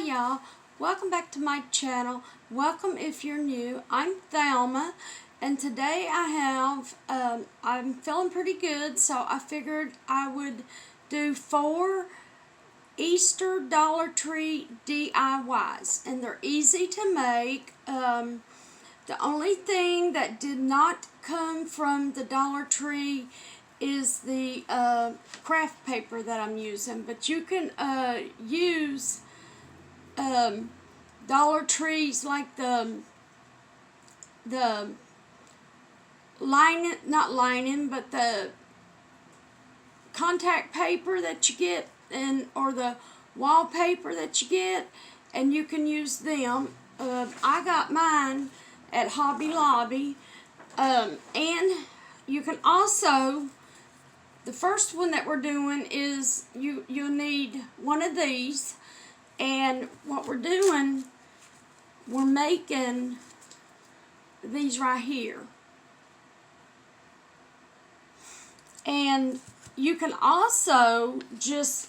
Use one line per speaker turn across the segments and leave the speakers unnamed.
Hi y'all, welcome back to my channel. Welcome if you're new. I'm Thelma, and today I'm feeling pretty good, so I figured I would do 4 Easter Dollar Tree DIYs, and they're easy to make. The only thing that did not come from the Dollar Tree is the craft paper that I'm using, but you can use Dollar Trees like the lining, not lining, but the contact paper that you get, and or the wallpaper that you get, and you can use them. I got mine at Hobby Lobby, and you can also, the first one that we're doing is you'll need one of these, and what we're doing, we're making these right here. And you can also just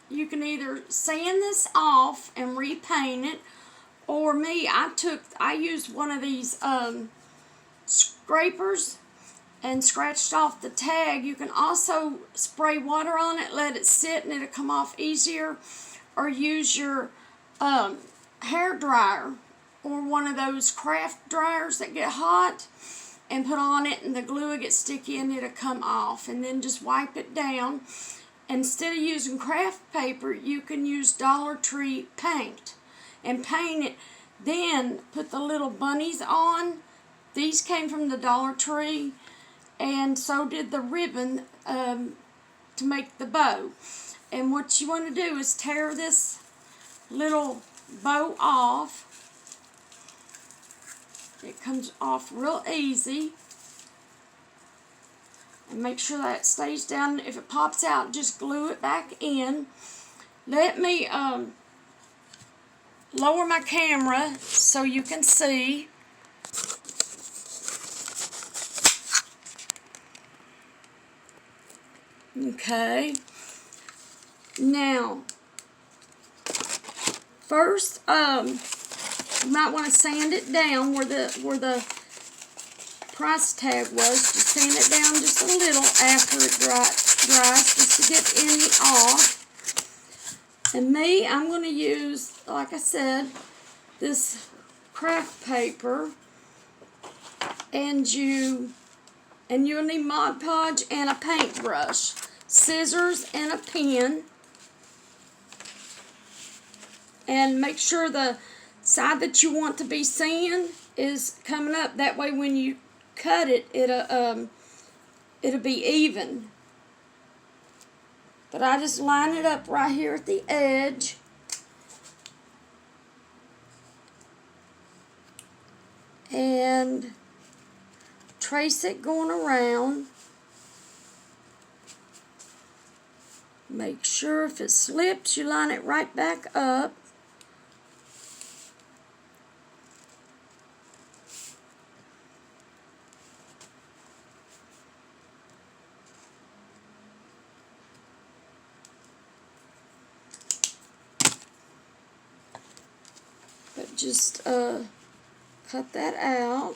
you can either sand this off and repaint it, or I used one of these scrapers and scratched off the tag. You can also spray water on it, let it sit, and it'll come off easier, or use your hair dryer or one of those craft dryers that get hot and put on it, and the glue will get sticky and it'll come off, and then just wipe it down. Instead of using craft paper, you can use Dollar Tree paint and paint it, then put the little bunnies on. These came from the Dollar Tree, and so did the ribbon to make the bow. And what you want to do is tear this little bow off. It comes off real easy. And make sure that it stays down. If it pops out, just glue it back in. Let me lower my camera so you can see. Okay. Now, first, you might want to sand it down where the price tag was. Just sand it down just a little after it dries, just to get any off. And I'm going to use, like I said, this craft paper, and you'll need Mod Podge and a paintbrush, scissors, and a pen. And make sure the side that you want to be sand is coming up. That way when you cut it, it'll be even. But I just line it up right here at the edge. And trace it going around. Make sure if it slips, you line it right back up. But just cut that out.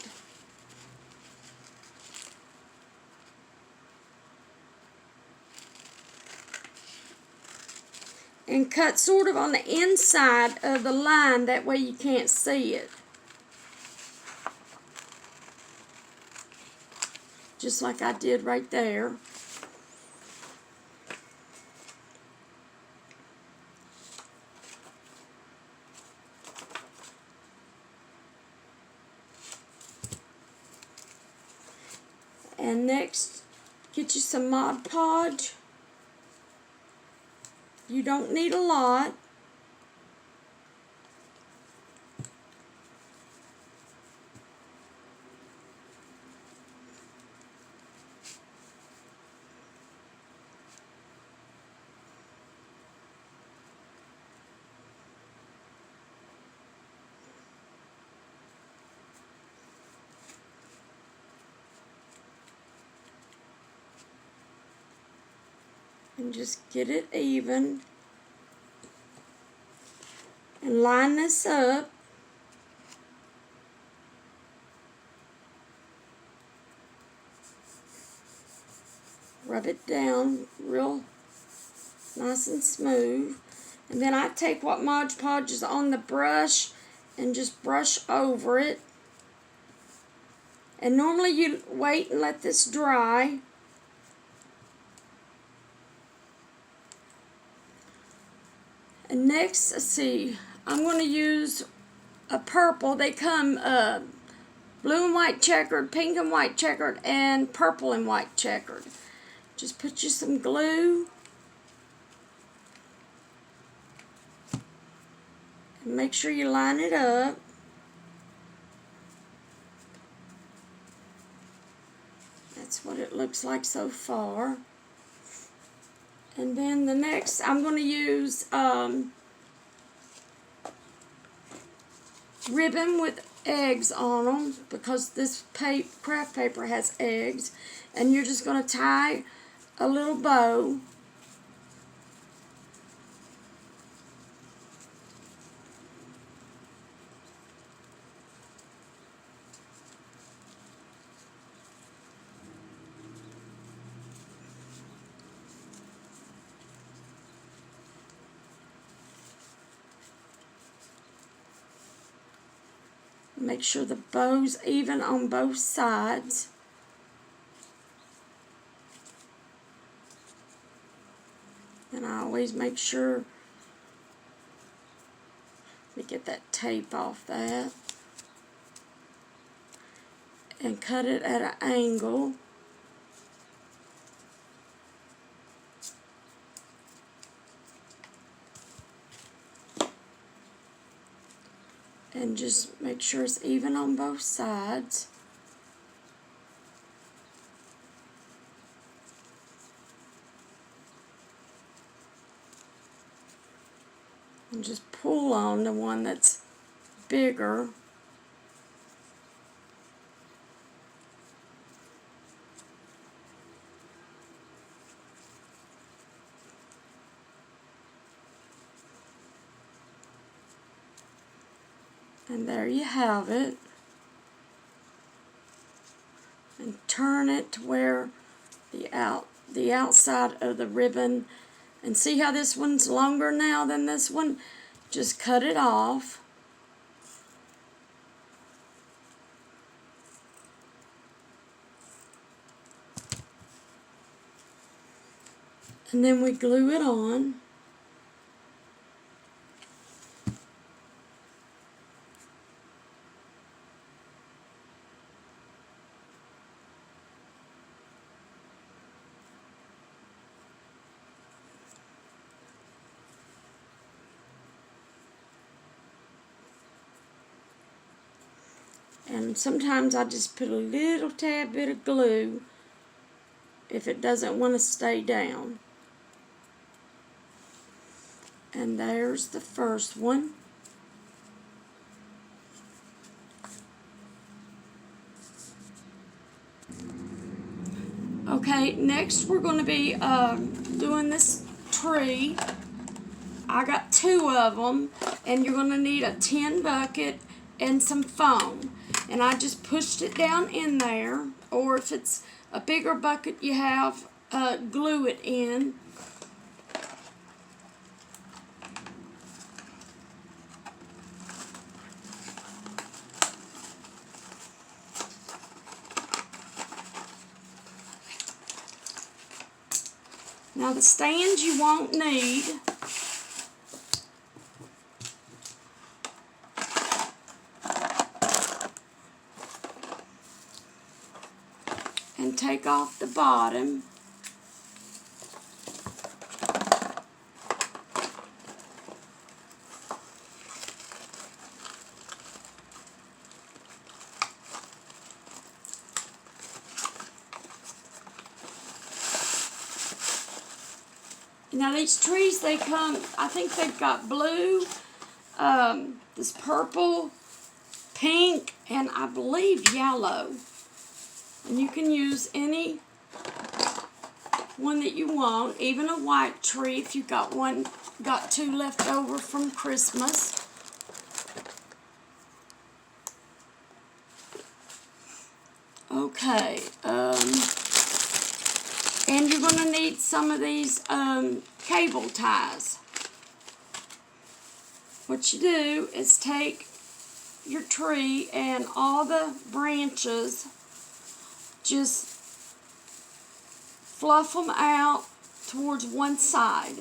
And cut sort of on the inside of the line, that way you can't see it. Just like I did right there. And next, get you some Mod Podge. You don't need a lot. And just get it even. and line this up. Rub it down real nice and smooth. And then I take what Mod Podge is on the brush and just brush over it. And normally you wait and let this dry. And next, let's see, I'm going to use a purple. They come blue and white checkered, pink and white checkered, and purple and white checkered. Just put you some glue. And make sure you line it up. That's what it looks like so far. And then the next, I'm going to use ribbon with eggs on them because this craft paper has eggs. And you're just going to tie a little bow. Make sure the bow's even on both sides. And I always make sure, let me get that tape off that, and cut it at an angle. And just make sure it's even on both sides. And just pull on the one that's bigger. And there you have it. And turn it to where the outside of the ribbon, and see how this one's longer now than this one? Just cut it off. And then we glue it on. And sometimes I just put a little tad bit of glue if it doesn't want to stay down. And there's the first one. Okay, next we're going to be doing this tree. I got 2 of them, and you're going to need a tin bucket and some foam. And I just pushed it down in there, or if it's a bigger bucket you have, glue it in. Now the stands you won't need. And take off the bottom. Now these trees, they come, I think they've got blue, this purple, pink, and I believe yellow. And you can use any one that you want, even a white tree if you got 2 left over from Christmas. Okay, and you're going to need some of these cable ties. What you do is take your tree and all the branches, just fluff them out towards one side.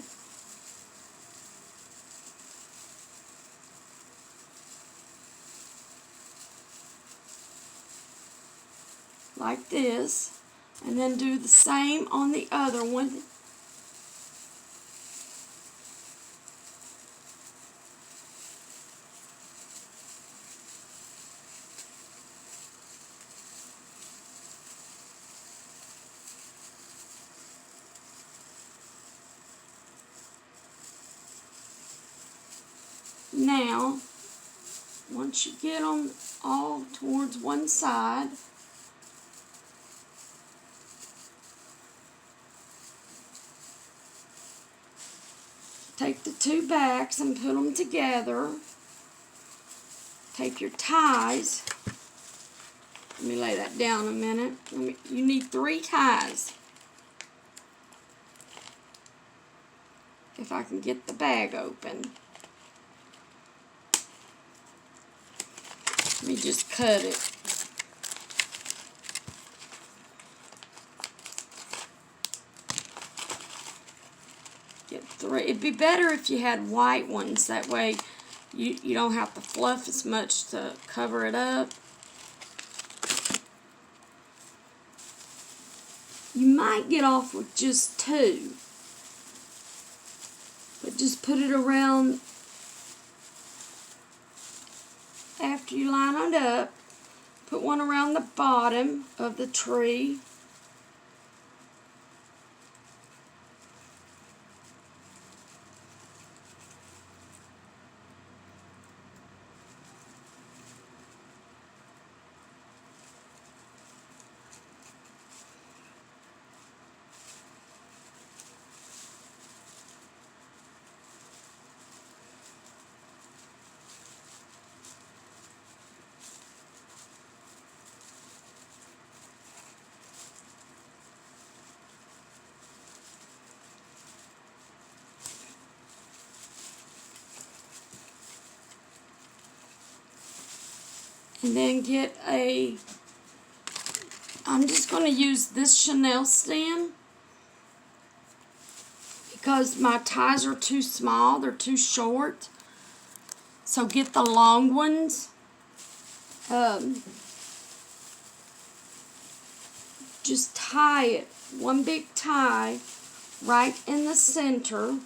Like this, and then do the same on the other one. Now, once you get them all towards one side, take the two backs and put them together. Take your ties. Let me lay that down a minute. You need 3 ties. If I can get the bag open. Let me just cut it. Get 3. It'd be better if you had white ones. That way you don't have to fluff as much to cover it up. You might get off with just 2. But just put it around after you line it up. Put one around the bottom of the tree. And then get I'm just going to use this chenille stem because my ties are too small, they're too short. So get the long ones. Just tie it, one big tie right in the center.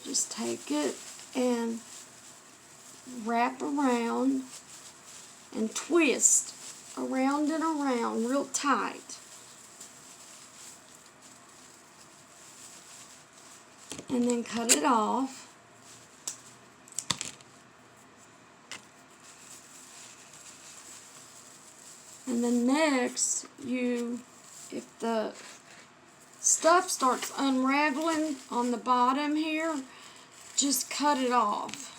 Just take it and wrap around and twist around and around real tight. And then cut it off. And then next, if the stuff starts unraveling on the bottom here, just cut it off.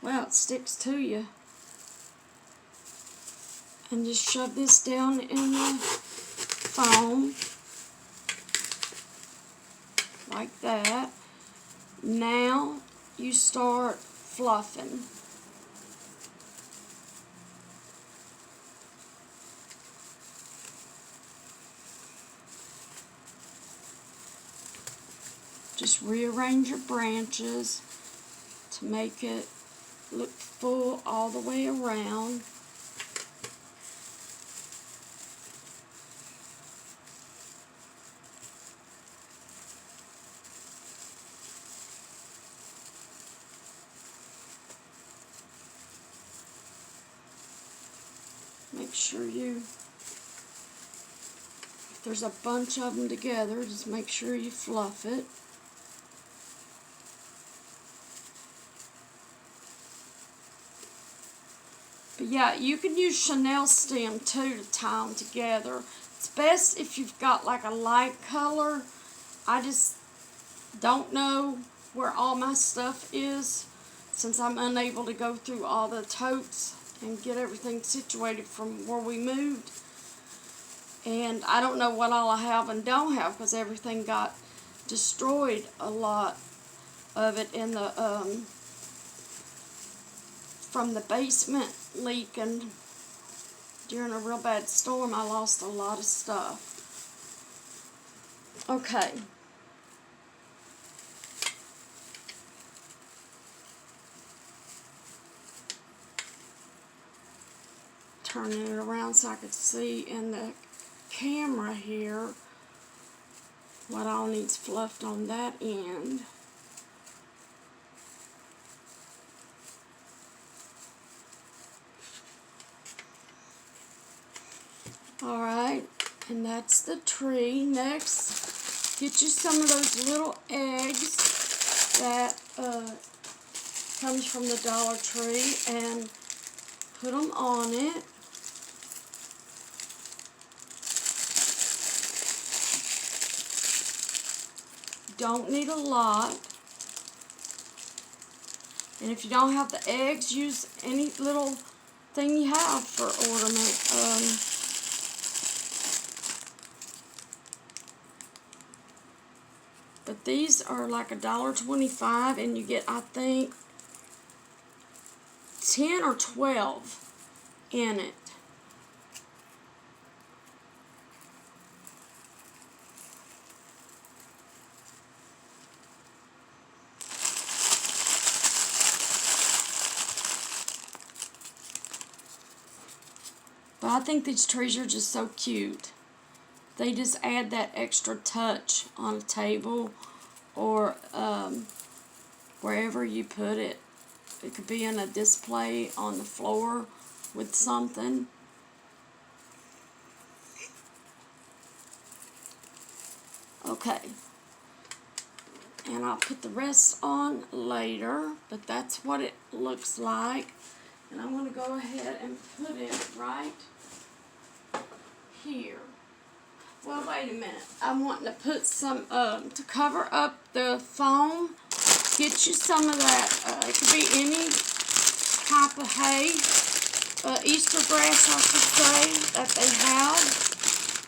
Well, it sticks to you. And just shove this down in the foam. Like that. Now you start fluffing. Just rearrange your branches to make it look full all the way around. Make sure if there's a bunch of them together, just make sure you fluff it. Yeah, you can use Chanel stem too to tie them together. It's best if you've got like a light color. I just don't know where all my stuff is since I'm unable to go through all the totes and get everything situated from where we moved. And I don't know what all I have and don't have because everything got destroyed, a lot of it in the from the basement leaking during a real bad storm. I lost a lot of stuff. Okay. Turning it around so I could see in the camera here what all needs fluffed on that end. Alright, and that's the tree. Next, get you some of those little eggs that comes from the Dollar Tree and put them on it. Don't need a lot. And if you don't have the eggs, use any little thing you have for ornament. But these are like $1.25, and you get, I think, 10 or 12 in it. But I think these trees are just so cute. They just add that extra touch on a table or wherever you put it. It could be in a display on the floor with something. Okay. And I'll put the rest on later, but that's what it looks like. And I'm going to go ahead and put it right here. Well, wait a minute. I'm wanting to put some, to cover up the foam, get you some of that, it could be any type of hay, Easter grass, I should say, that they have.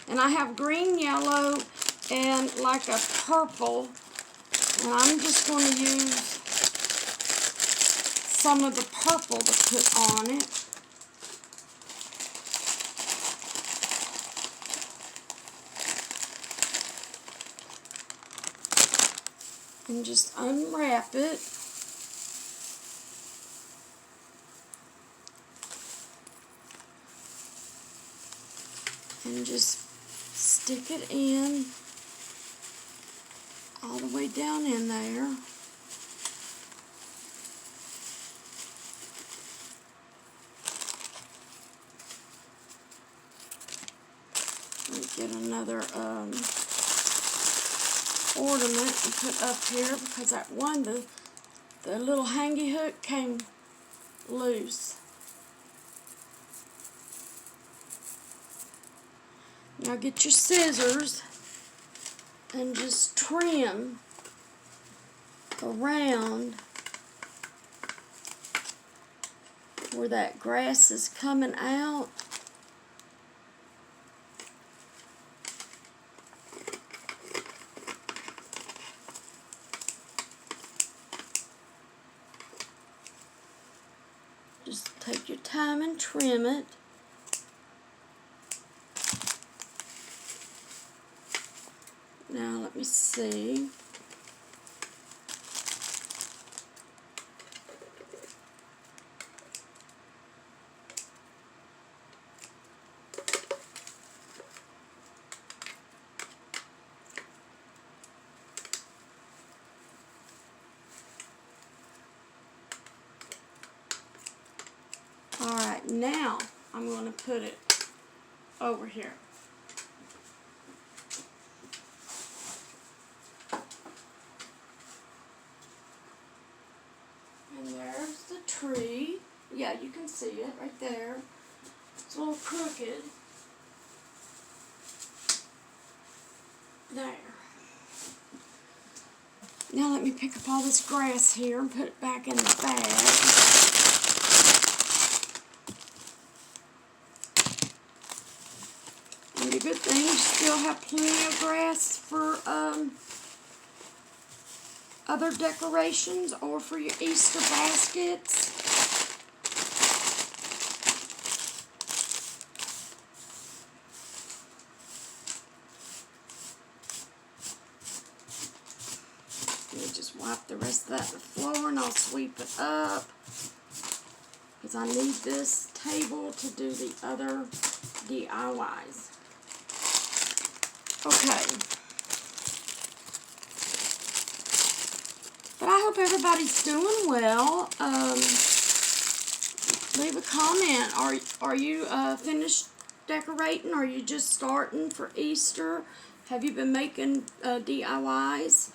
And I have green, yellow, and like a purple. And I'm just going to use some of the purple to put on it. And just unwrap it. And just stick it in all the way down in there. Let me get another ornament and put up here because that one, the little hangy hook came loose. Now get your scissors and just trim around where that grass is coming out. Just take your time and trim it. Now let me see. Alright, now I'm going to put it over here. And there's the tree. Yeah, yeah, you can see it right there. It's a little crooked. There. Now let me pick up all this grass here and put it back in the bag. And the good thing, you still have plenty of grass for other decorations or for your Easter baskets. Let me just wipe the rest of that on the floor and I'll sweep it up because I need this table to do the other DIYs. Okay. But I hope everybody's doing well. Leave a comment. Are you finished decorating? Are you just starting for Easter? Have you been making DIYs?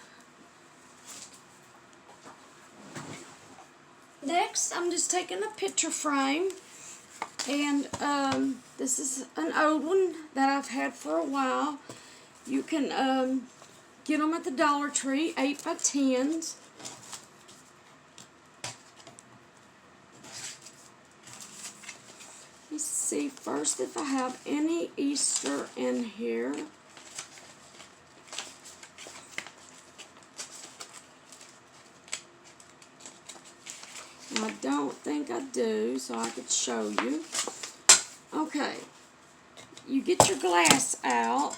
Next, I'm just taking a picture frame. And this is an old one that I've had for a while. You can get them at the Dollar Tree, 8x10s. Let's see first if I have any Easter in here. I don't think I do, so I could show you. Okay, you get your glass out.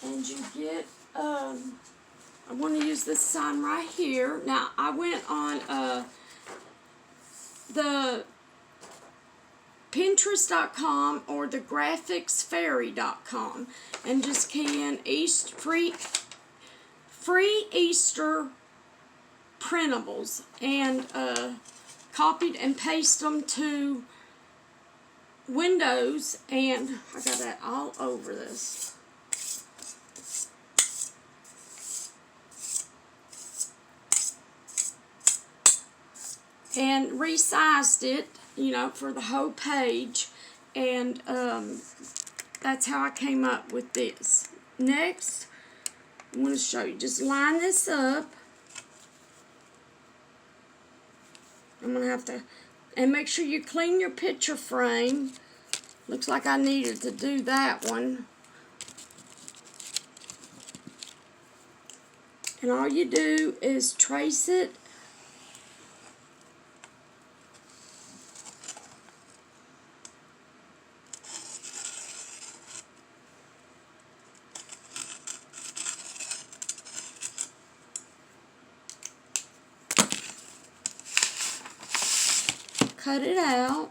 And you get, I want to use this sign right here. Now, I went on the Pinterest.com or the GraphicsFairy.com and just key in free Easter printables and copied and pasted them to Windows, and I got that all over this. And resized it, you know, for the whole page, and that's how I came up with this. Next, I'm going to show you. Just line this up. I'm going to have to, and make sure you clean your picture frame. Looks like I needed to do that one. And all you do is trace it. Cut it out.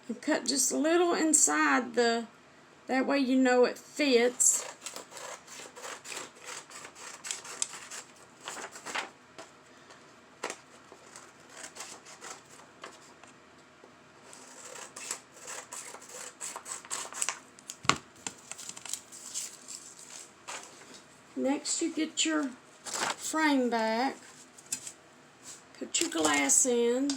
And cut just a little inside that way you know it fits. Next, you get your frame back, put your glass in,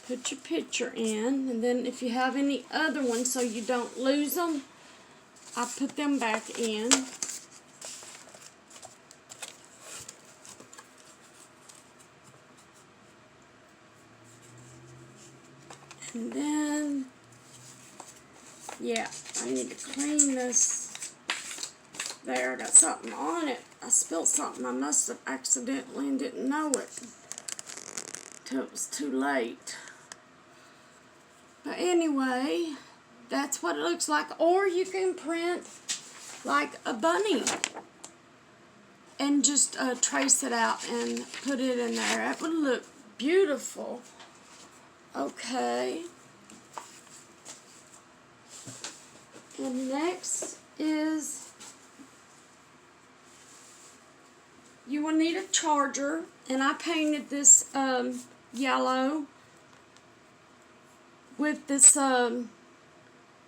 put your picture in, and then if you have any other ones so you don't lose them, I put them back in. And then, yeah, I need to clean this. There, I got something on it. I spilled something. I must have accidentally and didn't know it till it was too late. But anyway, that's what it looks like. Or you can print like a bunny and just trace it out and put it in there. That would look beautiful. Okay. And next is, you will need a charger, and I painted this yellow with this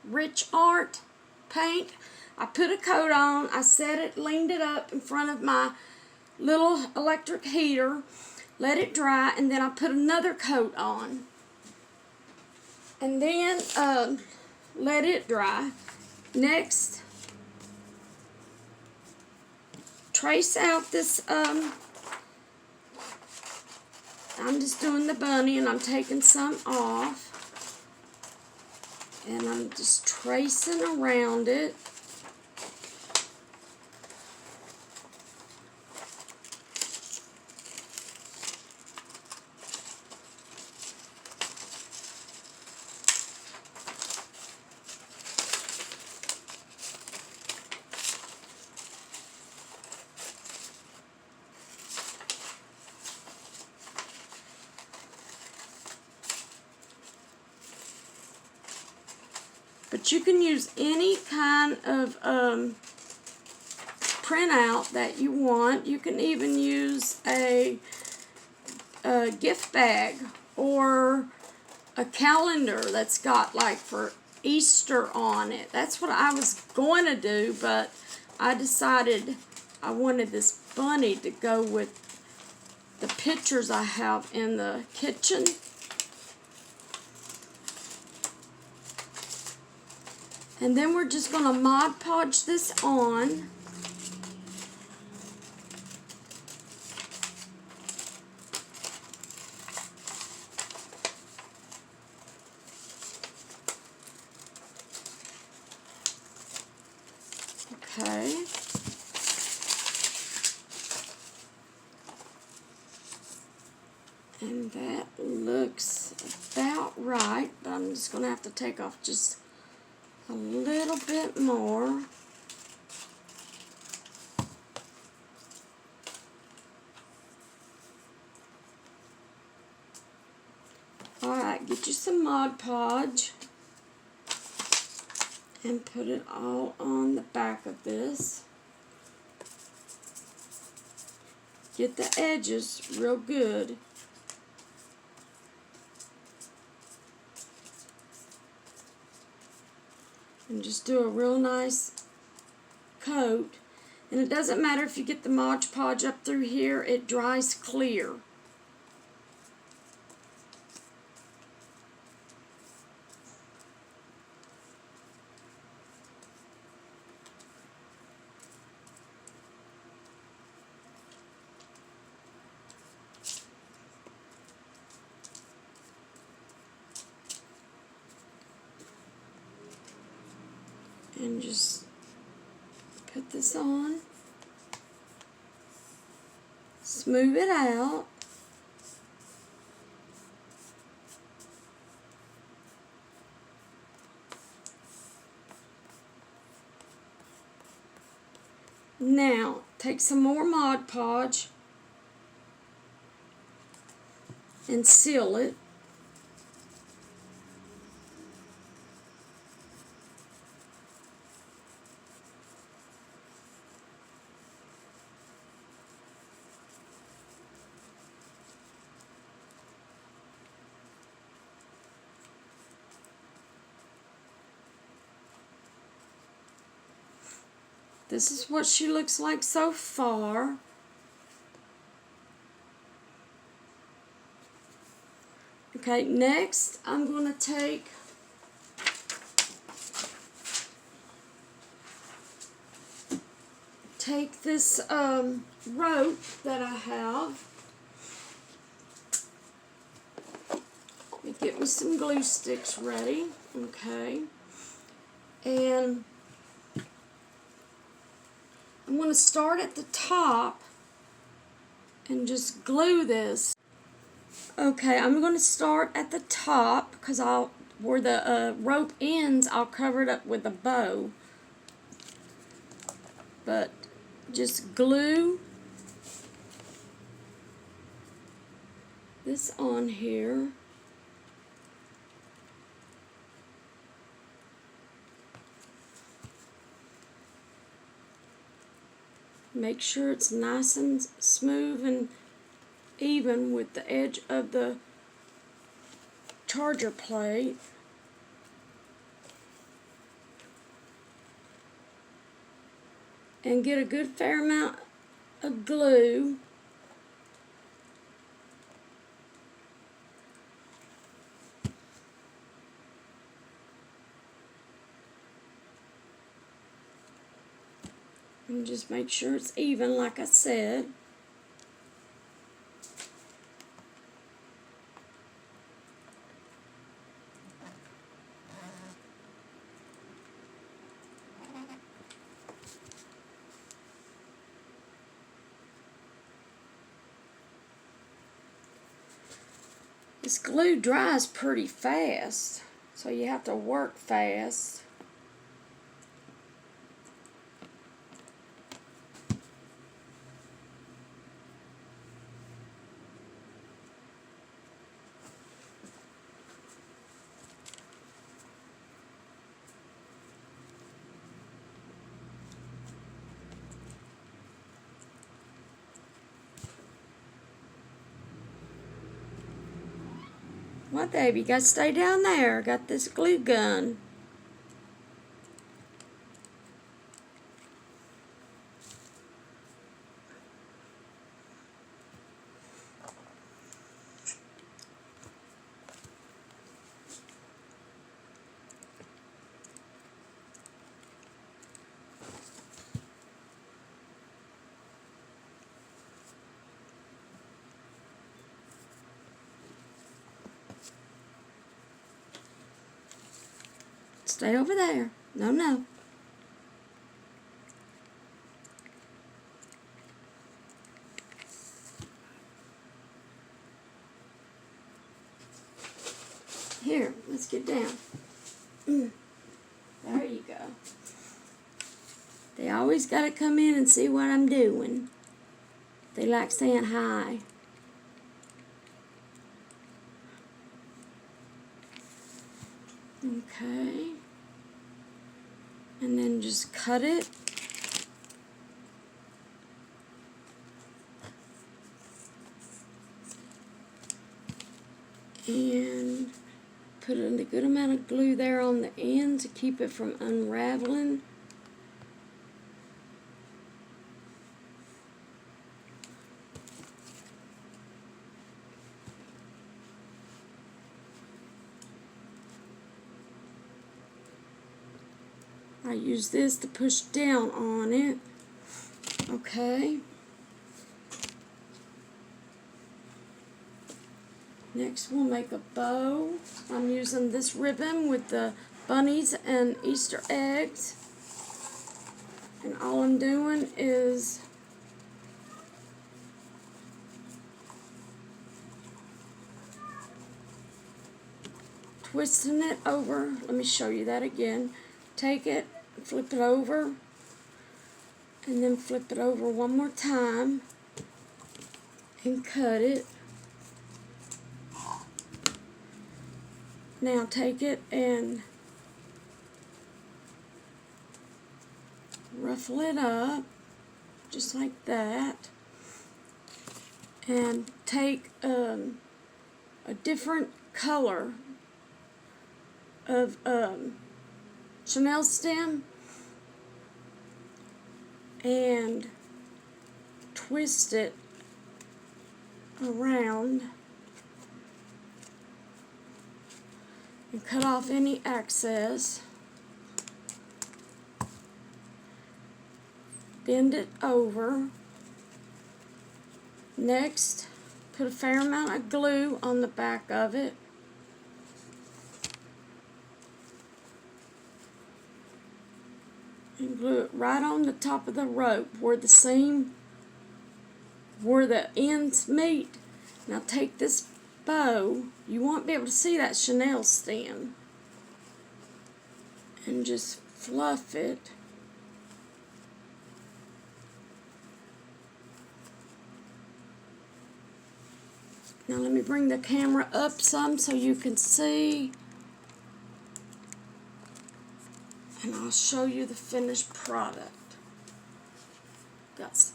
Rich Art paint. I put a coat on, I set it, leaned it up in front of my little electric heater, let it dry, and then I put another coat on. And then let it dry. Next, trace out this, I'm just doing the bunny and I'm taking some off. And I'm just tracing around it. But you can use any kind of printout that you want. You can even use a gift bag or a calendar that's got like for Easter on it. That's what I was going to do, but I decided I wanted this bunny to go with the pictures I have in the kitchen. And then we're just going to Mod Podge this on. Okay. And that looks about right, but I'm just going to have to take off just a little bit more. Alright, get you some Mod Podge and put it all on the back of this. Get the edges real good. And just do a real nice coat. And it doesn't matter if you get the Mod Podge up through here, it dries clear. And just put this on, smooth it out, now take some more Mod Podge and seal it. This is what she looks like so far. Okay, next I'm going to take this rope that I have. Let me get me some glue sticks ready. Okay. And I'm going to start at the top and just glue this. Okay, I'm going to start at the top because where the rope ends, I'll cover it up with a bow. But just glue this on here. Make sure it's nice and smooth and even with the edge of the charger plate. And get a good fair amount of glue. And just make sure it's even, like I said. This glue dries pretty fast, so you have to work fast. What, Dave? You got to stay down there. Got this glue gun. Stay over there. No, no. Here, let's get down. There you go. They always got to come in and see what I'm doing. They like saying hi. Okay. And then just cut it. And put in a good amount of glue there on the end to keep it from unraveling. I use this to push down on it. Okay. Next we'll make a bow. I'm using this ribbon with the bunnies and Easter eggs. And all I'm doing is twisting it over. Let me show you that again. Take it, flip it over, and then flip it over one more time and cut it. Now take it and ruffle it up just like that, and take a different color of chenille stem and twist it around and cut off any excess. Bend it over. Next, put a fair amount of glue on the back of it. And glue it right on the top of the rope where the seam, where the ends meet. Now take this bow, you won't be able to see that chenille stem, and just fluff it. Now let me bring the camera up some so you can see. And I'll show you the finished product. Got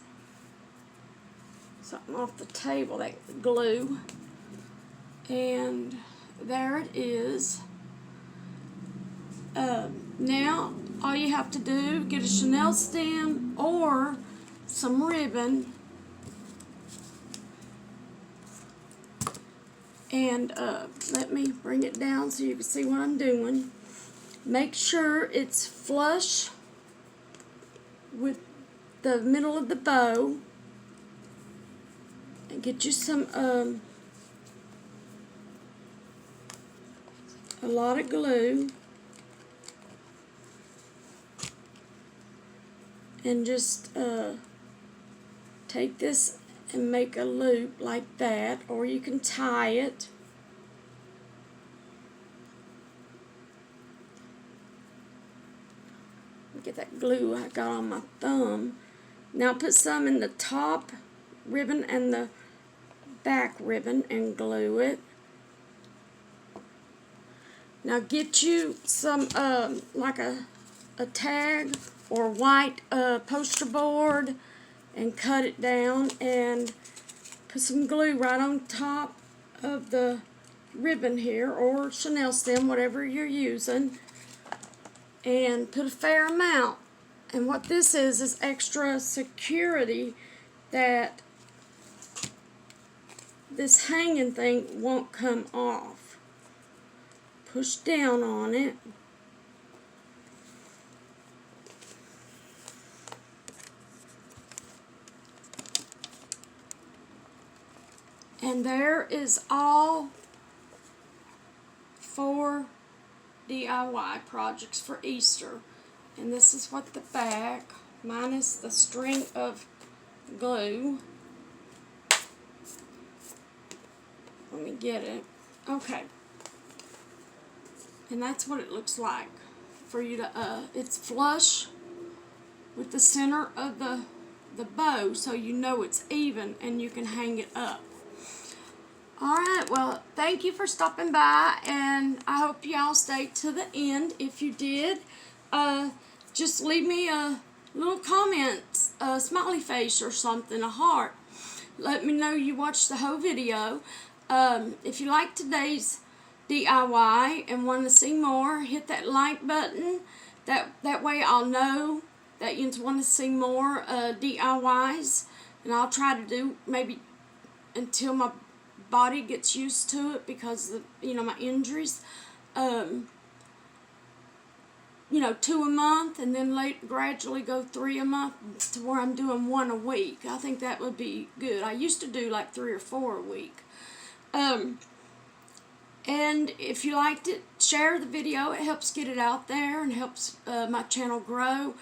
something off the table, that glue. And there it is. Now all you have to do, get a chenille stem or some ribbon, and let me bring it down so you can see what I'm doing. Make sure it's flush with the middle of the bow, and get you some a lot of glue, and just take this and make a loop like that, or you can tie it. Get that glue I got on my thumb. Now put some in the top ribbon and the back ribbon and glue it. Now get you some like a tag or white poster board and cut it down and put some glue right on top of the ribbon here, or chenille stem, whatever you're using, and put a fair amount. And what this is extra security that this hanging thing won't come off. Push down on it. And there is all 4 DIY projects for Easter. And this is what the back, minus the string of glue. Let me get it. Okay. And that's what it looks like for you to, it's flush with the center of the bow, so you know it's even and you can hang it up. Alright, well, thank you for stopping by, and I hope y'all stayed to the end. If you did, just leave me a little comment, a smiley face or something, a heart. Let me know you watched the whole video. If you like today's DIY and want to see more, hit that like button. That way I'll know that you want to see more DIYs, and I'll try to do maybe until my body gets used to it because of, my injuries. 2 a month, and then gradually go 3 a month to where I'm doing 1 a week. I think that would be good. I used to do like 3 or 4 a week. And if you liked it, share the video. It helps get it out there and helps my channel grow.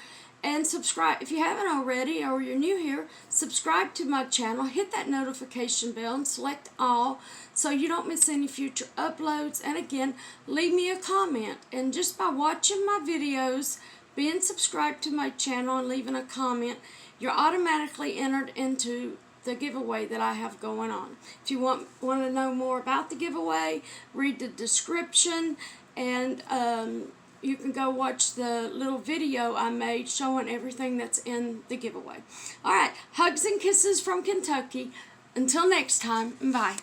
And subscribe if you haven't already, or you're new here. Subscribe to my channel, hit that notification bell, and select all so you don't miss any future uploads. And again, leave me a comment. And just by watching my videos, being subscribed to my channel, and leaving a comment, you're automatically entered into the giveaway that I have going on. If you want to know more about the giveaway, read the description, and you can go watch the little video I made showing everything that's in the giveaway. Alright, hugs and kisses from Kentucky. Until next time, bye.